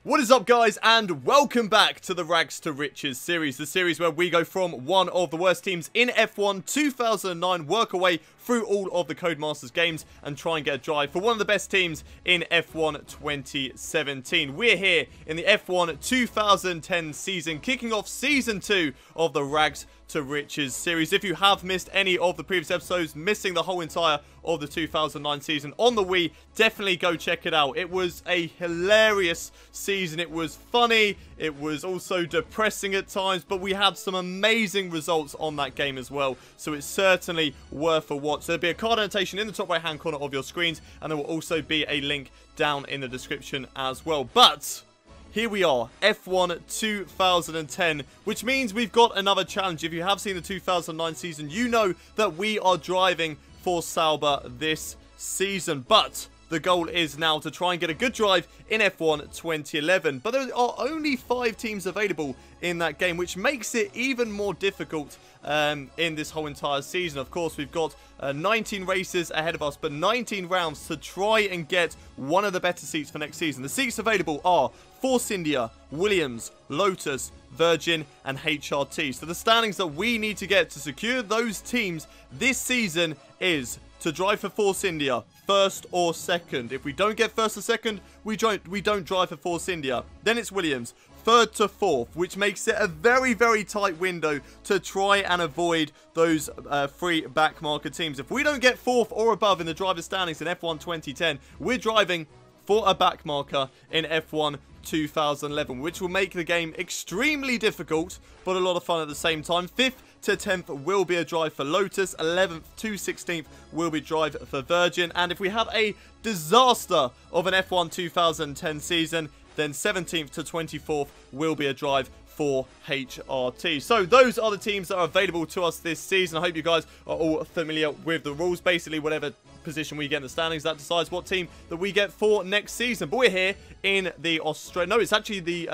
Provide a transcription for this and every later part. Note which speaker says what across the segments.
Speaker 1: What is up, guys, and welcome back to the Rags to Riches series, the series where we go from one of the worst teams in F1 2009, work our way through all of the Codemasters games and try and get a drive for one of the best teams in F1 2017. We're here in the F1 2010 season, kicking off Season 2 of the Rags to Riches series. If you have missed any of the previous episodes, missing the whole entire of the 2009 season on the Wii, definitely go check it out. It was a hilarious season. It was funny. It was also depressing at times, but we had some amazing results on that game as well, so it's certainly worth a watch. There'll be a card annotation in the top right hand corner of your screens, and there will also be a link down in the description as well. But here we are, F1 2010, which means we've got another challenge. If you have seen the 2009 season, you know that we are driving for Sauber this season. But the goal is now to try and get a good drive in F1 2011. But there are only 5 teams available in that game, which makes it even more difficult in this whole entire season. Of course, we've got 19 races ahead of us, but 19 rounds to try and get one of the better seats for next season. The seats available are Force India, Williams, Lotus, Virgin, and HRT. So the standings that we need to get to secure those teams this season is to drive for Force India, first or second. If we don't get first or second, we don't drive for Force India. Then it's Williams, third to fourth, which makes it a very, very tight window to try and avoid those 3 backmarker teams. If we don't get fourth or above in the driver standings in F1 2010, we're driving for a backmarker in F1 2011, which will make the game extremely difficult, but a lot of fun at the same time. 5th to 10th will be a drive for Lotus, 11th to 16th will be drive for Virgin, and if we have a disaster of an F1 2010 season, then 17th to 24th will be a drive for HRT. So those are the teams that are available to us this season. I hope you guys are all familiar with the rules. Basically, whatever position we get in the standings, that decides what team that we get for next season. But we're here in the it's actually the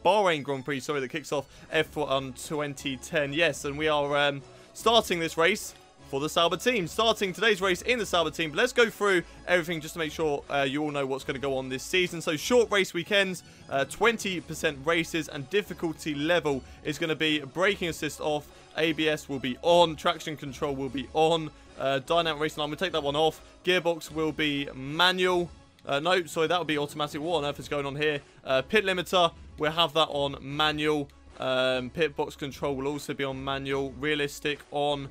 Speaker 1: Bahrain Grand Prix, sorry, that kicks off F1 2010. Yes, and we are starting this race for the Sauber team. Starting today's race in the Sauber team. But let's go through everything just to make sure you all know what's going to go on this season. So short race weekends, 20% races, and difficulty level is going to be braking assist off, ABS will be on, traction control will be on, dynamic racing, I'm going to take that one off, gearbox will be manual, no, sorry, that would be automatic. What on earth is going on here? Pit limiter, we'll have that on manual, pit box control will also be on manual, realistic on,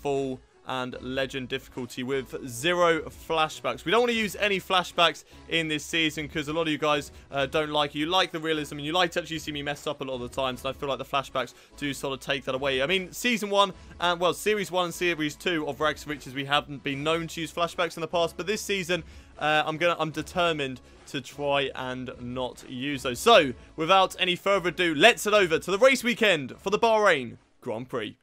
Speaker 1: full, and legend difficulty with 0 flashbacks. We don't want to use any flashbacks in this season because a lot of you guys don't like it. You like the realism and you like to actually see me mess up a lot of the times, and I feel like the flashbacks do sort of take that away. I mean, Season 1 and, well, Series 1 and Series 2 of Rags to Riches, we haven't been known to use flashbacks in the past, but this season I'm determined to try and not use those. So, without any further ado, let's head over to the race weekend for the Bahrain Grand Prix.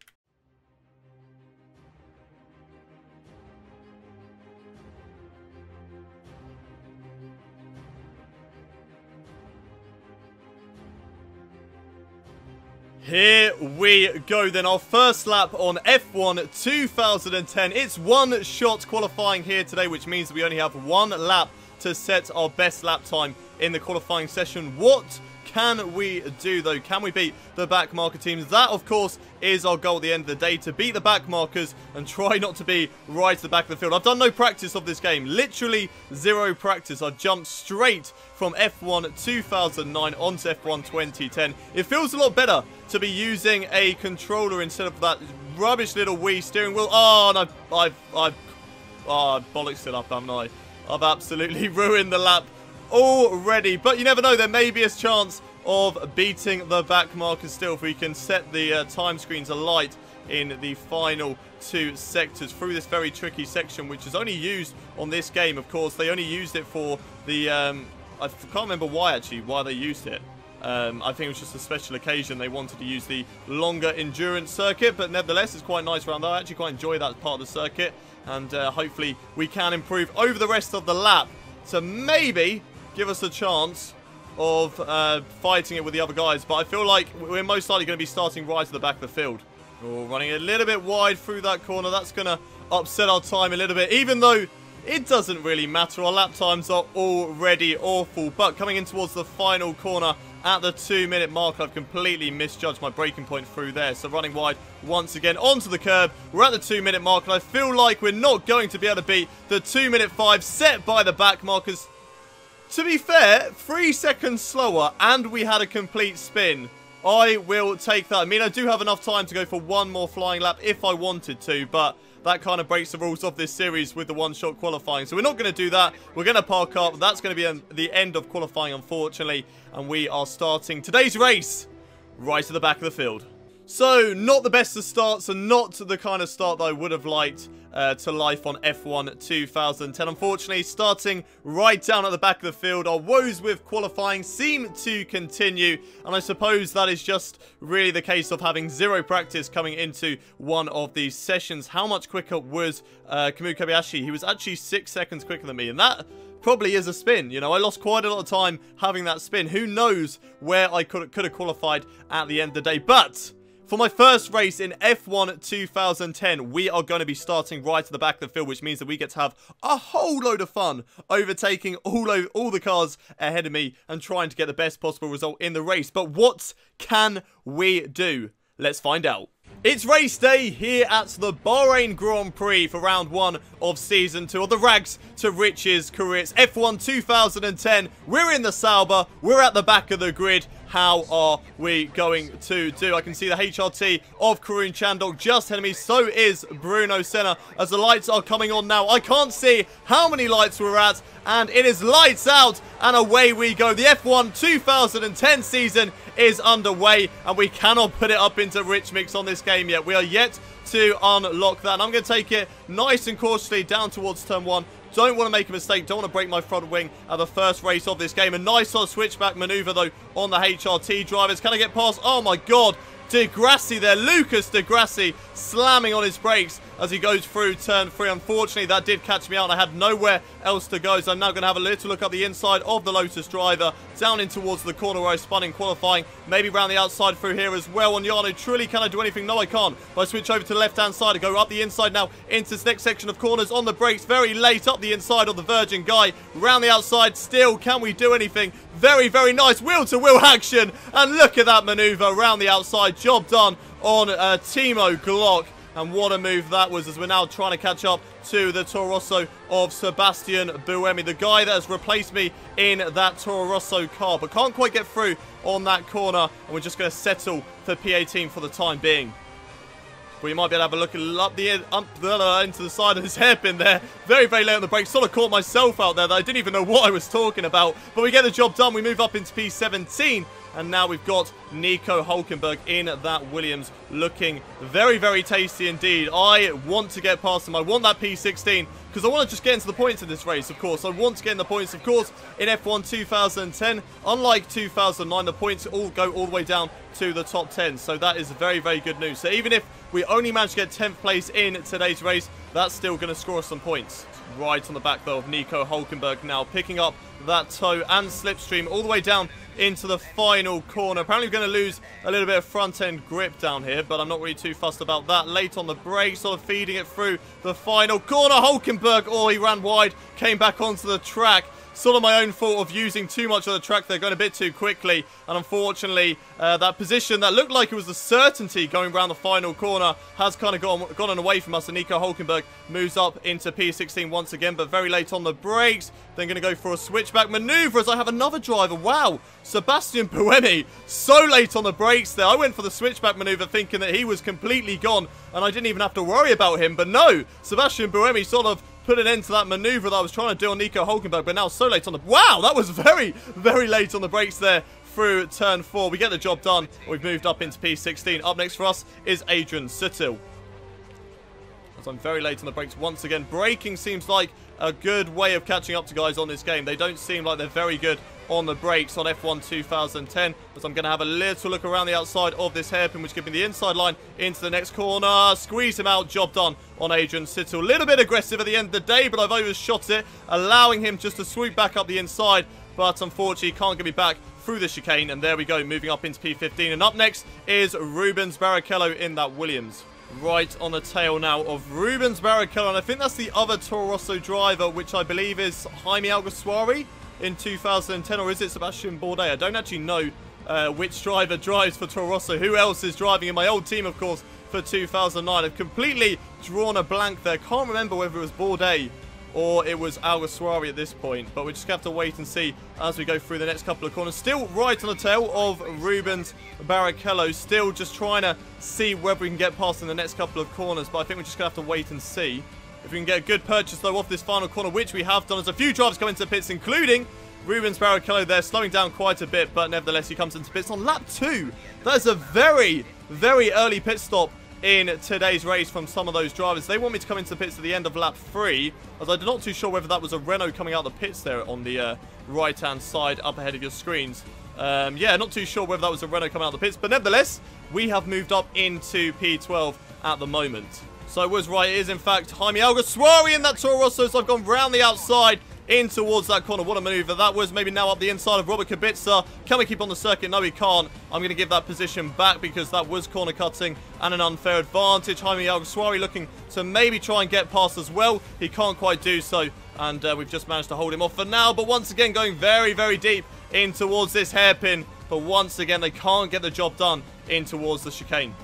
Speaker 1: Here we go then, our first lap on F1 2010. It's one shot qualifying here today, which means that we only have 1 lap to set our best lap time in the qualifying session. What can we do though? Can we beat the backmarker teams? That, of course, is our goal at the end of the day, to beat the backmarkers and try not to be right at the back of the field. I've done no practice of this game, literally 0 practice. I've jumped straight from F1 2009 onto F1 2010. It feels a lot better to be using a controller instead of that rubbish little Wii steering wheel. Oh, no, I've bollocksed it up, haven't I? I've absolutely ruined the lap already, but you never know, there may be a chance of beating the back markers still if we can set the time screens alight in the final 2 sectors through this very tricky section, which is only used on this game. Of course, they only used it for the I can't remember why they used it. I think it was just a special occasion. They wanted to use the longer endurance circuit, but nevertheless, it's quite nice around there. I actually quite enjoy that part of the circuit, and hopefully we can improve over the rest of the lap to maybe give us a chance of fighting it with the other guys. But I feel like we're most likely going to be starting right at the back of the field. Oh, running a little bit wide through that corner. That's going to upset our time a little bit, even though it doesn't really matter. Our lap times are already awful. But coming in towards the final corner at the 2-minute mark, I've completely misjudged my braking point through there. So running wide once again onto the curb. We're at the 2-minute mark, and I feel like we're not going to be able to beat the 2-minute 5 set by the back markers. To be fair, 3 seconds slower, and we had a complete spin. I will take that. I mean, I do have enough time to go for one more flying lap if I wanted to, but that kind of breaks the rules of this series with the one-shot qualifying. So we're not going to do that. We're going to park up. That's going to be the end of qualifying, unfortunately. And we are starting today's race right at the back of the field. So, not the best of starts, and not the kind of start that I would have liked to life on F1 2010. Unfortunately, starting right down at the back of the field, our woes with qualifying seem to continue, and I suppose that is just really the case of having zero practice coming into one of these sessions. How much quicker was Kamui Kobayashi? He was actually 6 seconds quicker than me, and that probably is a spin. You know, I lost quite a lot of time having that spin. Who knows where I could have qualified at the end of the day, but for my first race in F1 2010, we are going to be starting right at the back of the field, which means that we get to have a whole load of fun overtaking all the cars ahead of me and trying to get the best possible result in the race. But what can we do? Let's find out. It's race day here at the Bahrain Grand Prix for round 1 of season 2 of the Rags to Riches career. It's F1 2010. We're in the Sauber. We're at the back of the grid. How are we going to do? I can see the HRT of Karun Chandok just ahead of me. So is Bruno Senna as the lights are coming on now. I can't see how many lights we're at, and it is lights out, and away we go. The F1 2010 season is underway, and we cannot put it up into Rich Mix on this game yet. We are yet to unlock that, and I'm going to take it nice and cautiously down towards turn 1. Don't want to make a mistake. Don't want to break my front wing at the first race of this game. A nice sort of switchback maneuver, though, on the HRT drivers. Can I get past? Oh, my God. De Grassi there. Lucas De Grassi slamming on his brakes as he goes through turn 3. Unfortunately, that did catch me out, and I had nowhere else to go. So I'm now going to have a little look up the inside of the Lotus driver, down in towards the corner where I spun in qualifying. Maybe around the outside through here as well on Jarno Trulli. Can I do anything? No, I can't. But I switch over to the left-hand side. I go up the inside now into this next section of corners on the brakes. Very late up the inside of the Virgin Guy. Round the outside still. Can we do anything? Very, very nice wheel-to-wheel action. And look at that maneuver around the outside. Job done on Timo Glock. And what a move that was, as we're now trying to catch up to the Toro Rosso of Sebastian Buemi, the guy that has replaced me in that Toro Rosso car, but can't quite get through on that corner, and we're just going to settle for P18 for the time being. We might be able to have a look into the side of this hairpin there. Very, very late on the brakes. Sort of caught myself out there that I didn't even know what I was talking about. But we get the job done. We move up into P17. And now we've got Nico Hulkenberg in that Williams, looking very, very tasty indeed. I want to get past him. I want that P16 because I want to just get into the points in this race, of course. I want to get in the points, of course, in F1 2010. Unlike 2009, the points all go all the way down to the top 10. So that is very, very good news. So even if we only manage to get 10th place in today's race, that's still going to score us some points. Right on the back, though, of Nico Hulkenberg now, picking up that toe and slipstream all the way down into the final corner. Apparently we're going to lose a little bit of front-end grip down here, but I'm not really too fussed about that. Late on the brakes, sort of feeding it through the final corner. Hulkenberg, oh, he ran wide, came back onto the track. Sort of my own fault of using too much of the track there, going a bit too quickly. And unfortunately, that position that looked like it was a certainty going around the final corner has kind of gone away from us. And Nico Hulkenberg moves up into P16 once again, but very late on the brakes. Then going to go for a switchback maneuver as I have another driver. Wow, Sebastian Buemi, so late on the brakes there. I went for the switchback maneuver thinking that he was completely gone and I didn't even have to worry about him. But no, Sebastian Buemi sort of put an end to that maneuver that I was trying to do on Nico Hulkenberg, but now so late on the... Wow, that was very, very late on the brakes there through turn 4. We get the job done. We've moved up into P16. Up next for us is Adrian Sutil. As I'm very late on the brakes once again. Braking seems like a good way of catching up to guys on this game. They don't seem like they're very good on the brakes on F1 2010, but I'm going to have a little look around the outside of this hairpin, which gives me the inside line into the next corner. Squeeze him out. Job done on Adrian Sutil. A little bit aggressive at the end of the day, but I've overshot it, allowing him just to swoop back up the inside, but unfortunately can't get me back through the chicane. And there we go, moving up into P15. And up next is Rubens Barrichello in that Williams. right on the tail now of Rubens Barrichello. And I think that's the other Toro Rosso driver, which I believe is Jaime Alguersuari in 2010. Or is it Sebastian Bourdais? I don't actually know which driver drives for Toro Rosso. Who else is driving in my old team, of course, for 2009. I've completely drawn a blank there. Can't remember whether it was Bourdais or it was Alguersuari at this point. But we just have to wait and see as we go through the next couple of corners. Still right on the tail of Rubens Barrichello. Still just trying to see whether we can get past in the next couple of corners. But I think we're just going to have to wait and see. If we can get a good purchase, though, off this final corner, which we have done. As a few drivers come into the pits, including Rubens Barrichello there, slowing down quite a bit. But nevertheless, he comes into pits on lap 2. That is a very, very early pit stop in today's race from some of those drivers. They want me to come into the pits at the end of lap 3, as I'm not too sure whether that was a Renault coming out of the pits there on the right-hand side up ahead of your screens. Yeah, not too sure whether that was a Renault coming out of the pits, but nevertheless, we have moved up into P12 at the moment. So I was right, it is in fact Jaime Alguersuari in that Toro Rosso, so I've gone round the outside in towards that corner. What a maneuver that was. Maybe now up the inside of Robert Kubica. Can we keep on the circuit? No, we can't. I'm going to give that position back because that was corner cutting and an unfair advantage. Jaime Alguersuari looking to maybe try and get past as well. He can't quite do so, and we've just managed to hold him off for now. But once again, going very, very deep in towards this hairpin. But once again, they can't get the job done in towards the chicane.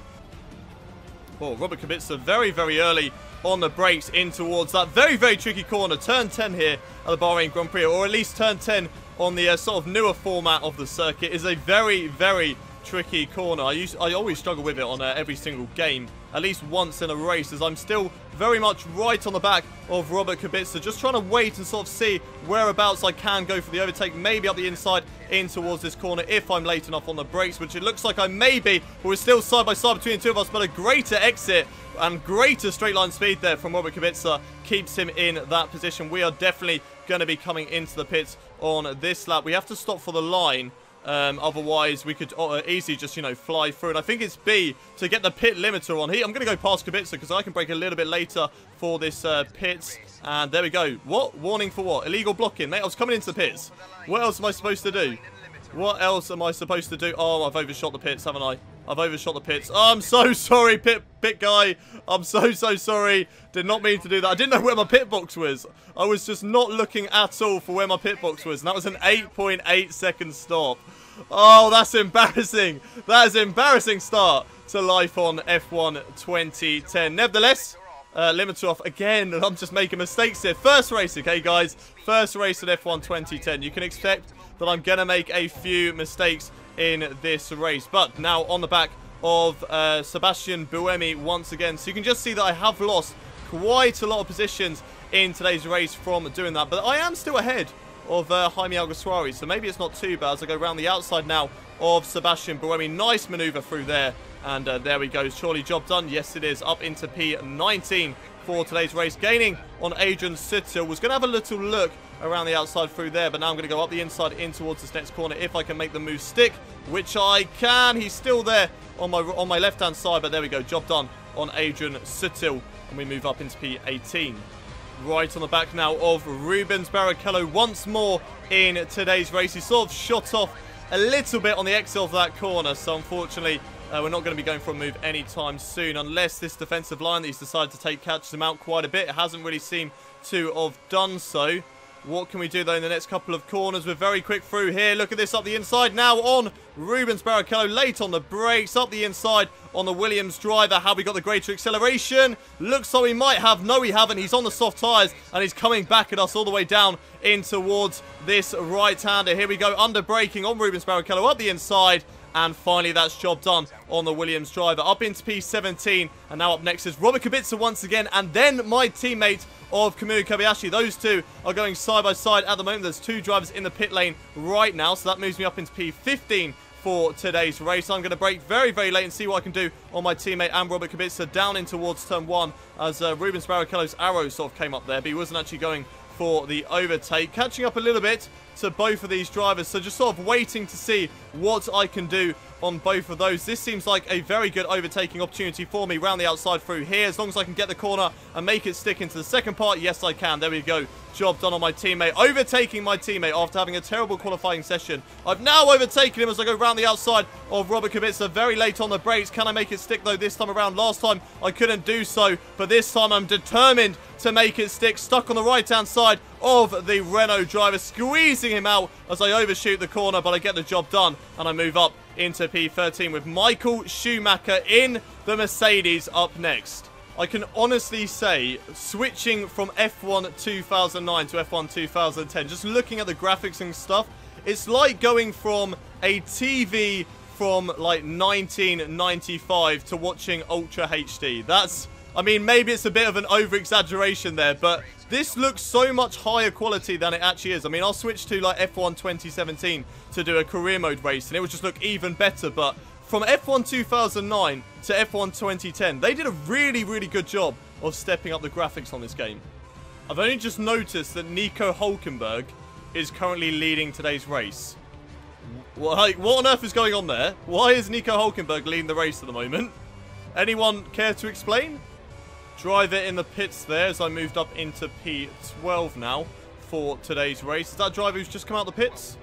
Speaker 1: Oh, Robert Kubica very, very early on the brakes in towards that very, very tricky corner. Turn 10 here at the Bahrain Grand Prix, or at least turn 10 on the sort of newer format of the circuit, is a very, very tricky corner. I always struggle with it on every single game, at least once in a race, as I'm still very much right on the back of Robert Kubica, just trying to wait and sort of see whereabouts I can go for the overtake, maybe up the inside in towards this corner if I'm late enough on the brakes, which it looks like I may be, but we're still side by side between the two of us. But a greater exit and greater straight line speed there from Robert Kubica keeps him in that position. We are definitely going to be coming into the pits on this lap. We have to stop for the line. Otherwise, we could easily just, you know, fly through. And I think it's B to get the pit limiter on here. I'm going to go past Kubica because I can brake a little bit later for this pits. And there we go. What? Warning for what? Illegal blocking. Mate, I was coming into the pits. What else am I supposed to do? What else am I supposed to do? Oh, I've overshot the pits, haven't I? I've overshot the pits. Oh, I'm so sorry, pit guy. I'm so sorry. Did not mean to do that. I didn't know where my pit box was. I was just not looking at all for where my pit box was. And that was an 8.8 second stop. Oh, that's embarrassing. That is an embarrassing start to life on F1 2010. Nevertheless, limiter off again. And I'm just making mistakes here. First race, okay, guys? First race at F1 2010. You can expect that I'm going to make a few mistakes in this race. But now on the back of Sebastian Buemi once again. So you can just see that I have lost quite a lot of positions in today's race from doing that. But I am still ahead of Jaime Alguersuari, so maybe it's not too bad as I go around the outside now of Sebastian Buemi. Nice maneuver through there. And there we go. Surely job done. Yes, it is. Up into P19 for today's race. Gaining on Adrian Sittel. Was going to have a little look around the outside through there, but now I'm going to go up the inside in towards this next corner if I can make the move stick, which I can. He's still there on my left-hand side, but there we go. Job done on Adrian Sittel, and we move up into P18. Right on the back now of Rubens Barrichello once more in today's race. He sort of shot off a little bit on the exit of that corner, so unfortunately we're not going to be going for a move anytime soon unless this defensive line that he's decided to take catches him out quite a bit. It hasn't really seemed to have done so. What can we do, though, in the next couple of corners? We're very quick through here. Look at this up the inside now on Rubens Barrichello. Late on the brakes. Up the inside on the Williams driver. Have we got the greater acceleration? Looks like we might have. No, we haven't. He's on the soft tyres, and he's coming back at us all the way down in towards this right-hander. Here we go. Under braking on Rubens Barrichello up the inside. And finally, that's job done on the Williams driver. Up into P17. And now up next is Robert Kubica once again. And then my teammate of Kamui Kobayashi. Those two are going side by side at the moment. There's two drivers in the pit lane right now. So that moves me up into P15 for today's race. I'm going to brake very, very late and see what I can do on my teammate and Robert Kubica down in towards turn 1 as Rubens Barrichello's arrow sort of came up there. But he wasn't actually going for the overtake. Catching up a little bit to both of these drivers. So just sort of waiting to see what I can do on both of those. This seems like a very good overtaking opportunity for me round the outside through here. As long as I can get the corner and make it stick into the second part. Yes, I can. There we go. Job done on my teammate. Overtaking my teammate after having a terrible qualifying session. I've now overtaken him as I go round the outside of Robert Kubica. Very late on the brakes. Can I make it stick though this time around? Last time I couldn't do so, but this time I'm determined to make it stick. Stuck on the right-hand side of the Renault driver, squeezing him out as I overshoot the corner, but I get the job done and I move up into P13 with Michael Schumacher in the Mercedes up next. I can honestly say, switching from F1 2009 to F1 2010, just looking at the graphics and stuff, it's like going from a TV from like 1995 to watching Ultra HD. I mean, maybe it's a bit of an over-exaggeration there, but this looks so much higher quality than it actually is. I mean, I'll switch to like F1 2017 to do a career mode race, and it would just look even better. But from F1 2009 to F1 2010, they did a really, really good job of stepping up the graphics on this game. I've only just noticed that Nico Hülkenberg is currently leading today's race. Like, what on earth is going on there? Why is Nico Hülkenberg leading the race at the moment? Anyone care to explain? Driver in the pits there as I moved up into P12 now for today's race. Is that driver who's just come out the pits?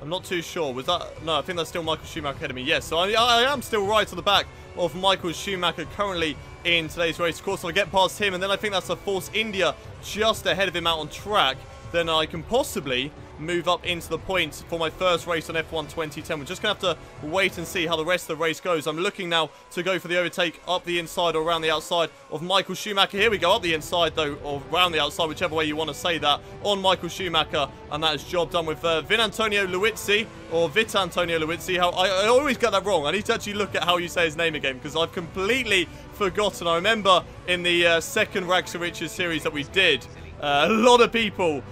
Speaker 1: I'm not too sure. Was that... No, I think that's still Michael Schumacher ahead of me. Yes, so I am still right to the back of Michael Schumacher currently in today's race. Of course, if I get past him, and then I think that's a Force India just ahead of him out on track, then I can possibly move up into the points for my first race on F1 2010. We're just going to have to wait and see how the rest of the race goes. I'm looking now to go for the overtake up the inside or around the outside of Michael Schumacher. Here we go, up the inside though, or around the outside, whichever way you want to say that, on Michael Schumacher. And that is job done with Vitantonio Luizzi, or Vitantonio Luizzi. How I always get that wrong. I need to actually look at how you say his name again, because I've completely forgotten. I remember in the second Rags to Riches series that we did, a lot of people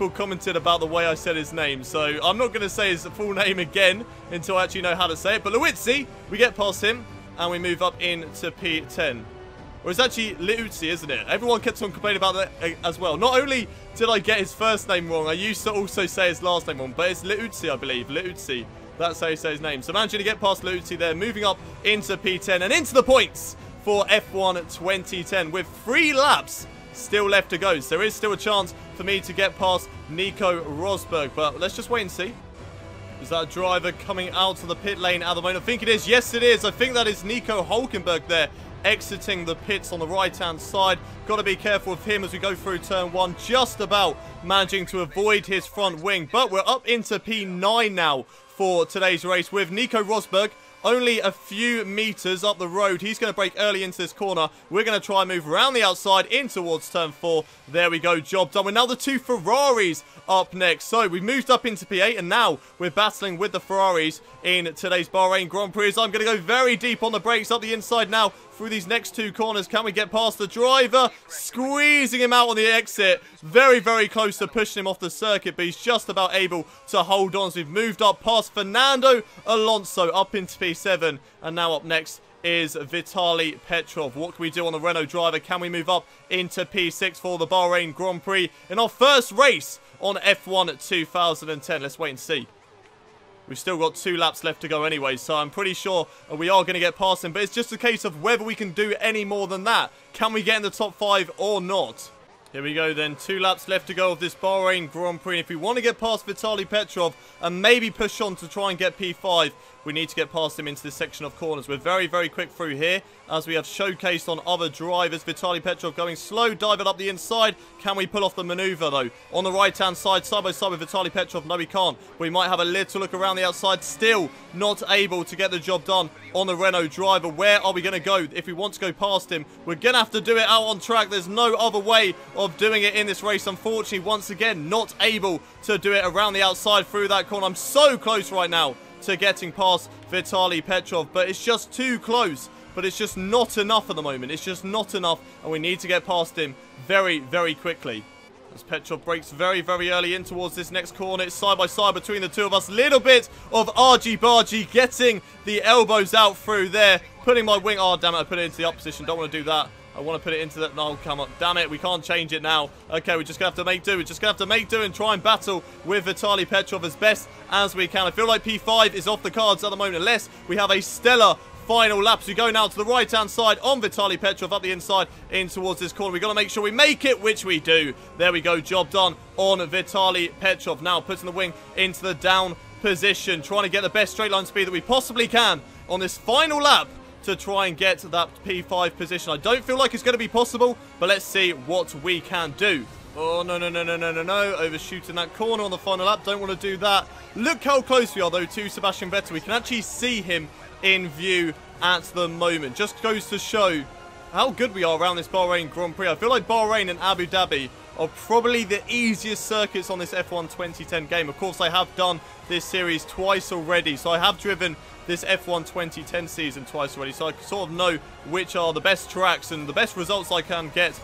Speaker 1: commented about the way I said his name, so I'm not going to say his full name again until I actually know how to say it. But Luizzi, we get past him, and we move up into P10. Or it's actually Liuzzi, isn't it? Everyone kept on complaining about that as well. Not only did I get his first name wrong, I used to also say his last name wrong, but it's Liuzzi, I believe. Liuzzi. That's how you say his name. So managing to get past Liuzzi there, moving up into P10 and into the points for F1 2010 with 3 laps still left to go. So there is still a chance for me to get past Nico Rosberg, but let's just wait and see. Is that a driver coming out of the pit lane at the moment? I think it is. Yes, it is. I think that is Nico Hülkenberg there, exiting the pits on the right-hand side. Got to be careful with him as we go through turn 1. Just about managing to avoid his front wing. But we're up into P9 now for today's race with Nico Rosberg only a few meters up the road. He's going to brake early into this corner. We're going to try and move around the outside in towards turn 4. There we go. Job done. We're now the 2 Ferraris up next. So we moved up into P8 and now we're battling with the Ferraris in today's Bahrain Grand Prix. I'm going to go very deep on the brakes up the inside now through these next 2 corners. Can we get past the driver? Squeezing him out on the exit. Very, very close to pushing him off the circuit, but he's just about able to hold on. So we've moved up past Fernando Alonso up into P7. And now up next is Vitaly Petrov. What can we do on the Renault driver? Can we move up into P6 for the Bahrain Grand Prix in our first race on F1 2010? Let's wait and see. We've still got 2 laps left to go anyway, so I'm pretty sure we are going to get past him. But it's just a case of whether we can do any more than that. Can we get in the top 5 or not? Here we go then. 2 laps left to go of this Bahrain Grand Prix. If we want to get past Vitaly Petrov and maybe push on to try and get P5, we need to get past him into this section of corners. We're very, very quick through here, as we have showcased on other drivers. Vitaly Petrov going slow, diving up the inside. Can we pull off the maneuver, though? On the right-hand side, side by side with Vitaly Petrov. No, we can't. We might have a little look around the outside. Still not able to get the job done on the Renault driver. Where are we going to go if we want to go past him? We're going to have to do it out on track. There's no other way of doing it in this race. Unfortunately, once again, not able to do it around the outside through that corner. I'm so close right now to getting past Vitaly Petrov, but it's just too close. But it's just not enough at the moment. It's just not enough, and we need to get past him very, very quickly. As Petrov brakes very, very early in towards this next corner. It's side by side between the two of us. Little bit of argy-bargy, getting the elbows out through there. Putting my wing... Oh, damn it, I put it into the up position. Don't want to do that. I want to put it into the... No, come on. Damn it. We can't change it now. Okay, we're just going to have to make do. We're just going to have to make do and try and battle with Vitaly Petrov as best as we can. I feel like P5 is off the cards at the moment unless we have a stellar final lap. So we go now to the right-hand side on Vitaly Petrov up the inside in towards this corner. We've got to make sure we make it, which we do. There we go. Job done on Vitaly Petrov. Now putting the wing into the down position. Trying to get the best straight line speed that we possibly can on this final lap to try and get to that P5 position. I don't feel like it's going to be possible, but let's see what we can do. Oh, no, no, no, no, no, no, no. Overshooting that corner on the final lap. Don't want to do that. Look how close we are, though, to Sebastian Vettel. We can actually see him in view at the moment. Just goes to show how good we are around this Bahrain Grand Prix. I feel like Bahrain and Abu Dhabi are probably the easiest circuits on this F1 2010 game. Of course, I have done this series twice already, so I have driven this F1 2010 season twice already, so I sort of know which are the best tracks and the best results I can get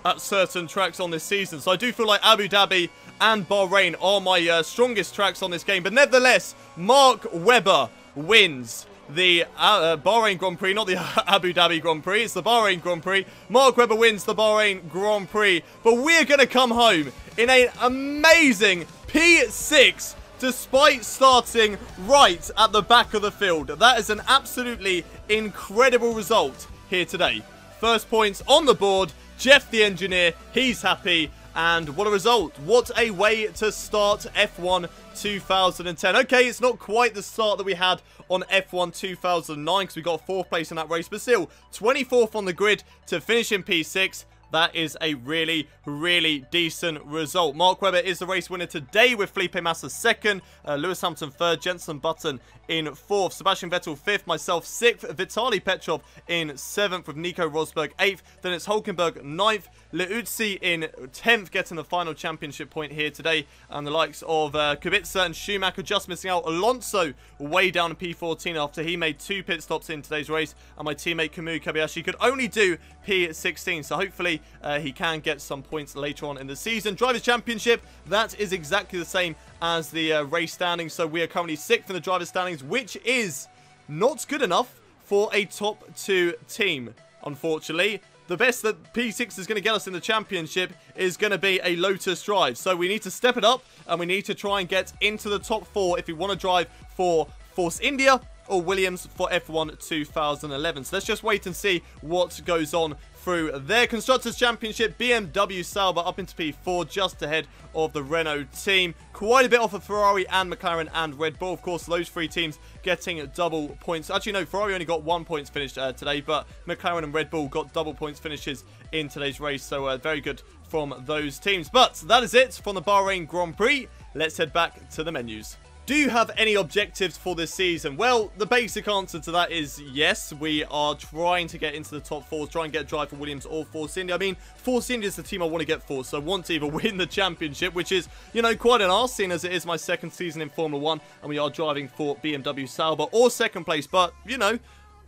Speaker 1: at certain tracks on this season. So I do feel like Abu Dhabi and Bahrain are my strongest tracks on this game. But nevertheless, Mark Webber wins the Bahrain Grand Prix, not the Abu Dhabi Grand Prix. It's the Bahrain Grand Prix. Mark Webber wins the Bahrain Grand Prix. But we're going to come home in an amazing P6 despite starting right at the back of the field. That is an absolutely incredible result here today. First points on the board. Jeff the engineer, he's happy. And what a result. What a way to start F1 2010. Okay, it's not quite the start that we had on F1 2009 because we got 4th place in that race. But still, 24th on the grid to finish in P6. That is a really, really decent result. Mark Webber is the race winner today with Felipe Massa 2nd, Lewis Hamilton 3rd, Jenson Button in 4th, Sebastian Vettel 5th, myself 6th, Vitaly Petrov in 7th with Nico Rosberg 8th, then it's Hulkenberg 9th, Liuzzi in 10th getting the final championship point here today, and the likes of Kubica and Schumacher just missing out. Alonso way down in P14 after he made 2 pit stops in today's race, and my teammate Kamui Kobayashi could only do P16, so hopefully he can get some points later on in the season. Drivers' Championship, that is exactly the same as the race standings. So we are currently 6th in the Drivers' Standings, which is not good enough for a top 2 team, unfortunately. The best that P6 is going to get us in the championship is going to be a Lotus drive. So we need to step it up, and we need to try and get into the top 4 if we want to drive for Force India or Williams for F1 2011. So let's just wait and see what goes on through their Constructors' Championship. BMW Sauber up into P4, just ahead of the Renault team. Quite a bit off of Ferrari and McLaren and Red Bull. Of course, those 3 teams getting double points. Actually, no, Ferrari only got 1 point finished today, but McLaren and Red Bull got double points finishes in today's race. So very good from those teams. But that is it from the Bahrain Grand Prix. Let's head back to the menus. Do you have any objectives for this season? Well, the basic answer to that is yes. We are trying to get into the top 4, try and get a drive for Williams or Force India. I mean, Force India is the team I want to get for, so I want to either win the championship, which is, you know, quite an arse, seeing as it is my 2nd season in Formula 1, and we are driving for BMW Sauber, or 2nd place, but, you know,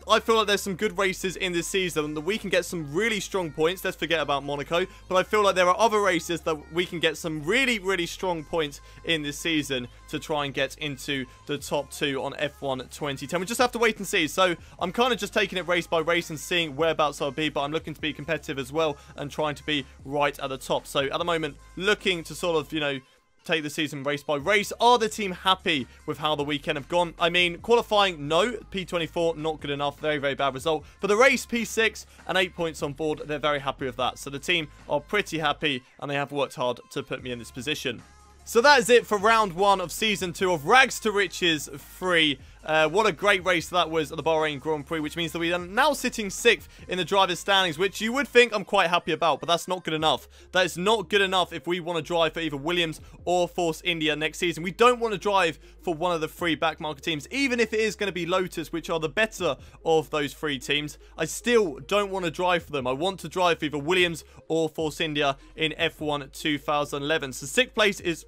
Speaker 1: I feel like there's some good races in this season that we can get some really strong points. Let's forget about Monaco. But I feel like there are other races that we can get some really, really strong points in this season to try and get into the top 2 on F1 2010. We just have to wait and see. So I'm kind of just taking it race by race and seeing whereabouts I'll be. But I'm looking to be competitive as well and trying to be right at the top. So at the moment, looking to sort of, you know, take the season race by race. Are the team happy with how the weekend have gone? I mean, qualifying, no. P24, not good enough. Very, very bad result. For the race, P6 and 8 points on board. They're very happy with that. So the team are pretty happy, and they have worked hard to put me in this position. So that is it for round 1 of season 2 of Rags to Riches 3. What a great race that was at the Bahrain Grand Prix, which means that we are now sitting 6th in the drivers' standings, which you would think I'm quite happy about, but that's not good enough. That is not good enough if we want to drive for either Williams or Force India next season. We don't want to drive for one of the 3 backmarket teams, even if it is going to be Lotus, which are the better of those 3 teams. I still don't want to drive for them. I want to drive for either Williams or Force India in F1 2011. So 6th place is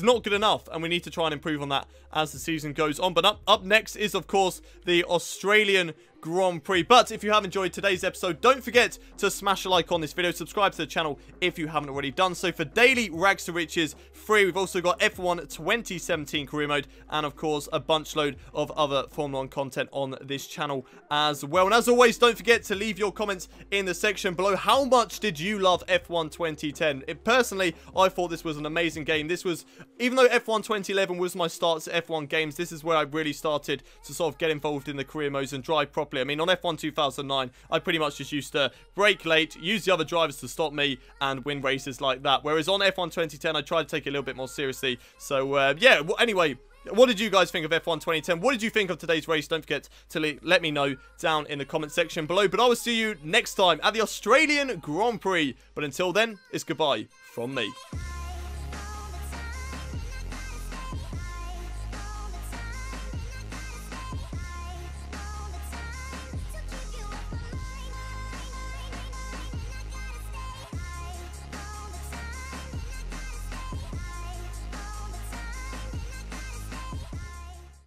Speaker 1: not good enough, and we need to try and improve on that as the season goes on. But up next is, of course, the Australian Grand Prix. But if you have enjoyed today's episode, don't forget to smash a like on this video, subscribe to the channel if you haven't already done so. For daily Rags to Riches free, we've also got F1 2017 career mode, and of course a bunch load of other Formula 1 content on this channel as well. And as always, don't forget to leave your comments in the section below. How much did you love F1 2010? Personally, I thought this was an amazing game. This was, even though F1 2011 was my start to F1 games, this is where I really started to sort of get involved in the career modes and drive properly. I mean, on F1 2009, I pretty much just used to brake late, use the other drivers to stop me, and win races like that. Whereas on F1 2010, I tried to take it a little bit more seriously. So, yeah, well, anyway, what did you guys think of F1 2010? What did you think of today's race? Don't forget to let me know down in the comment section below. But I will see you next time at the Australian Grand Prix. But until then, it's goodbye from me.